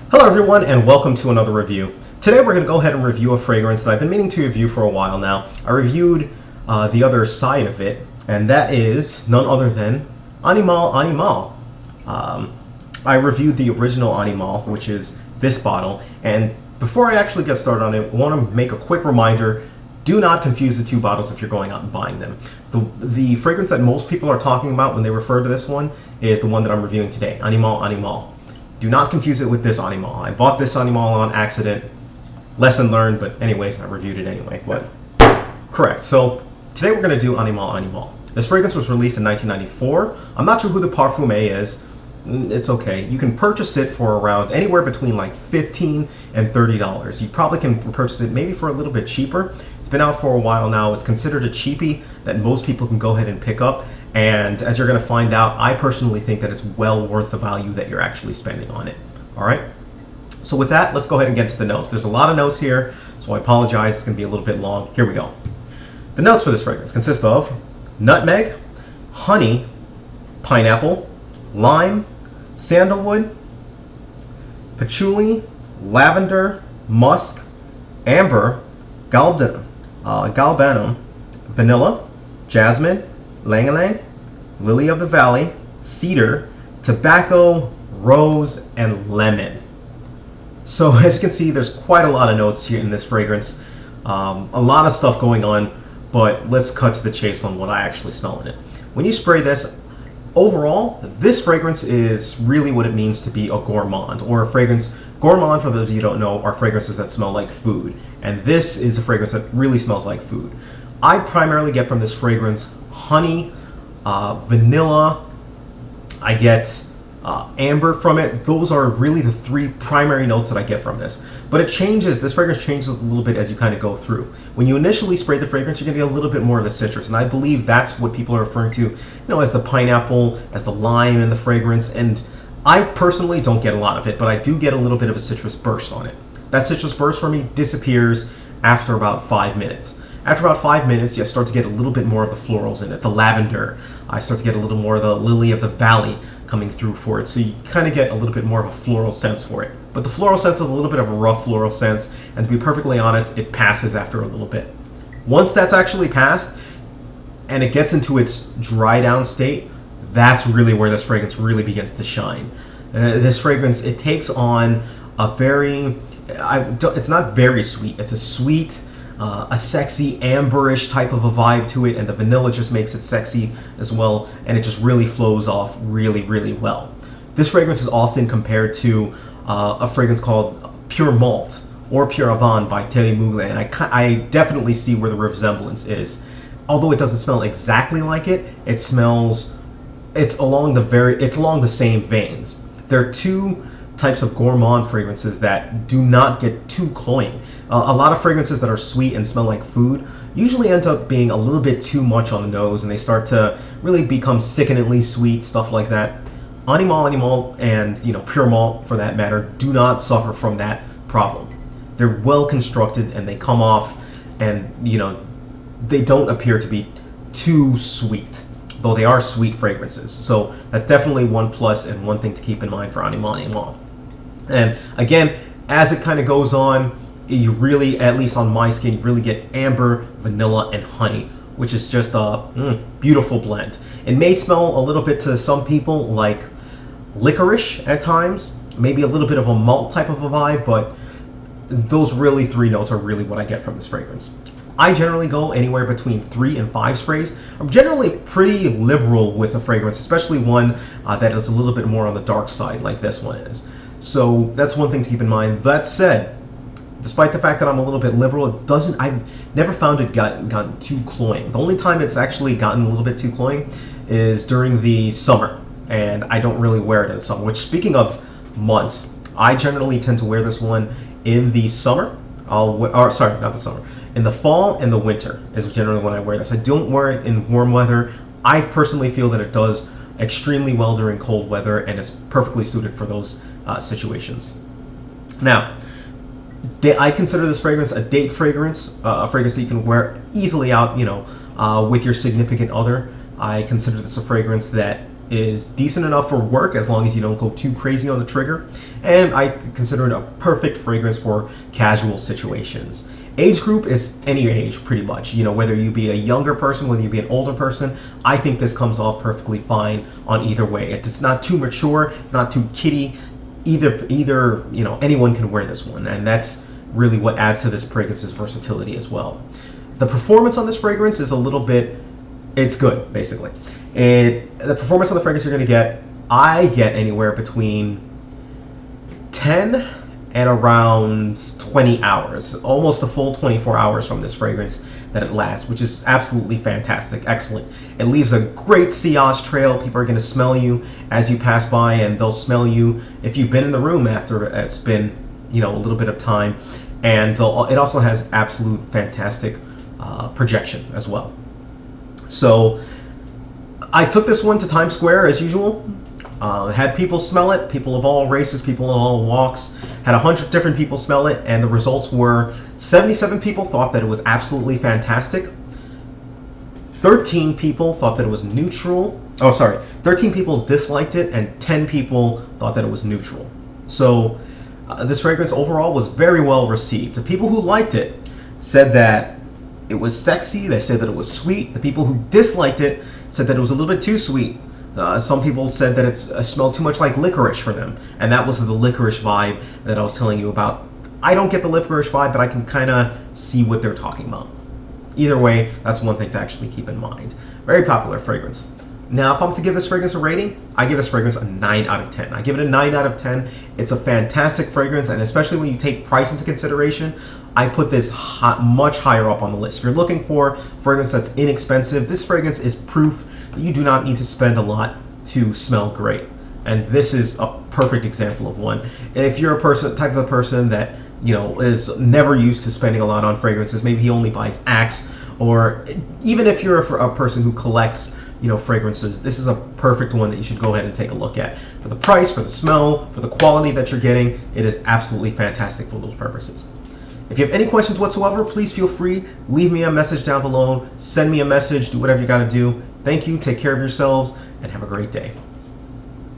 Hello everyone and welcome to another review. Today we're going to go ahead and review a fragrance that I've been meaning to review for a while now. I reviewed the other side of it, and that is none other than Animale Animale. I reviewed the original Animale, which is this bottle, and before I actually get started on it, I want to make a quick reminder: do not confuse the two bottles if you're going out and buying them. The fragrance that most people are talking about when they refer to this one is the one that I'm reviewing today, Animale Animale. Do not confuse it with this Animale. I bought this Animale on accident. Lesson learned, but anyways, I reviewed it anyway. But correct. So today we're going to do Animale Animale. This fragrance was released in 1994. I'm not sure who the parfume is. It's okay. You can purchase it for around anywhere between like $15 and $30. You probably can purchase it maybe for a little bit cheaper. It's been out for a while now. It's considered a cheapie that most people can go ahead and pick up. And as you're going to find out, I personally think that it's well worth the value that you're actually spending on it. All right. So with that, let's go ahead and get to the notes. There's a lot of notes here, so I apologize. It's going to be a little bit long. Here we go. The notes for this fragrance consist of nutmeg, honey, pineapple, lime, sandalwood, patchouli, lavender, musk, amber, galbanum, vanilla, jasmine, ylang-ylang, lily of the valley, cedar, tobacco, rose, and lemon. So as you can see, there's quite a lot of notes here in this fragrance. A lot of stuff going on, but let's cut to the chase on what I actually smell in it. When you spray this, overall, this fragrance is really what it means to be a gourmand, or a fragrance. Gourmand, for those of you who don't know, are fragrances that smell like food. And this is a fragrance that really smells like food. I primarily get from this fragrance honey, vanilla, I get amber from it. Those are really the three primary notes that I get from this. But it changes, this fragrance changes a little bit as you kind of go through. When you initially spray the fragrance, you're going to get a little bit more of the citrus. And I believe that's what people are referring to, as the pineapple, as the lime in the fragrance. And I personally don't get a lot of it, but I do get a little bit of a citrus burst on it. That citrus burst for me disappears after about 5 minutes. After about 5 minutes, you start to get a little bit more of the florals in it, the lavender. I start to get a little more of the lily of the valley coming through for it. So you kind of get a little bit more of a floral sense for it. But the floral sense is a little bit of a rough floral sense. And to be perfectly honest, it passes after a little bit. Once that's actually passed and it gets into its dry down state, that's really where this fragrance really begins to shine. This fragrance, it takes on a it's not very sweet. It's a sweet, a sexy amberish type of a vibe to it, and the vanilla just makes it sexy as well, and it just really flows off really, really well. This fragrance is often compared to a fragrance called Pure Malt or Pure Avant by Thierry Mugler, and I definitely see where the resemblance is. Although it doesn't smell exactly like it, it's along the same veins. There are two types of gourmand fragrances that do not get too cloying. A lot of fragrances that are sweet and smell like food usually end up being a little bit too much on the nose, and they start to really become sickeningly sweet, stuff like that. Animale Animale and Pure Malt, for that matter, do not suffer from that problem. They're well constructed and they come off, and they don't appear to be too sweet, though they are sweet fragrances. So that's definitely one plus and one thing to keep in mind for Animale Animale. And again, as it kind of goes on, you really, at least on my skin, you really get amber, vanilla, and honey, which is just a beautiful blend. It may smell a little bit to some people like licorice at times, maybe a little bit of a malt type of a vibe, but those really three notes are really what I get from this fragrance. I generally go anywhere between 3 and 5 sprays. I'm generally pretty liberal with a fragrance, especially one that is a little bit more on the dark side like this one is. So that's one thing to keep in mind. That said, despite the fact that I'm a little bit liberal, I've never found it gotten too cloying. The only time it's actually gotten a little bit too cloying is during the summer, and I don't really wear it in the summer, which, speaking of months, I generally tend to wear this one in the summer. Not the summer. In the fall and the winter is generally when I wear this. I don't wear it in warm weather. I personally feel that it does extremely well during cold weather and is perfectly suited for those situations. Now, I consider this fragrance a date fragrance, a fragrance that you can wear easily out, with your significant other. I consider this a fragrance that is decent enough for work as long as you don't go too crazy on the trigger, and I consider it a perfect fragrance for casual situations. Age group is any age pretty much, whether you be a younger person, whether you be an older person. I think this comes off perfectly fine on either way. It's not too mature, it's not too kiddie. Either anyone can wear this one, and that's really what adds to this fragrance's versatility as well. The performance on this fragrance is it's good, basically. The performance on the fragrance you're going to get, I get anywhere between 10 and around 20 hours, almost a full 24 hours from this fragrance that it lasts, which is absolutely fantastic, excellent. It leaves a great sillage trail. People are going to smell you as you pass by, and they'll smell you if you've been in the room after it's been, a little bit of time. And it also has absolute fantastic projection as well. So I took this one to Times Square as usual. Had people smell it, people of all races, people of all walks. Had 100 different people smell it, and the results were 77 people thought that it was absolutely fantastic. 13 people thought that it was neutral. 13 people disliked it, and 10 people thought that it was neutral. So this fragrance overall was very well received. The people who liked it said that it was sexy. They said that it was sweet. The people who disliked it said that it was a little bit too sweet. Some people said that it smelled too much like licorice for them, and that was the licorice vibe that I was telling you about. I don't get the licorice vibe, but I can kind of see what they're talking about. Either way, that's one thing to actually keep in mind. Very popular fragrance. Now, if I'm to give this fragrance a rating, I give this fragrance a 9 out of 10. I give it a 9 out of 10. It's a fantastic fragrance, and especially when you take price into consideration, I put this much higher up on the list. If you're looking for a fragrance that's inexpensive, this fragrance is proof that you do not need to spend a lot to smell great. And this is a perfect example of one. If you're type of person that is never used to spending a lot on fragrances, maybe he only buys Axe, or even if you're a person who collects fragrances, this is a perfect one that you should go ahead and take a look at. For the price, for the smell, for the quality that you're getting, it is absolutely fantastic for those purposes. If you have any questions whatsoever, please feel free, leave me a message down below, send me a message, do whatever you got to do. Thank you, take care of yourselves, and have a great day.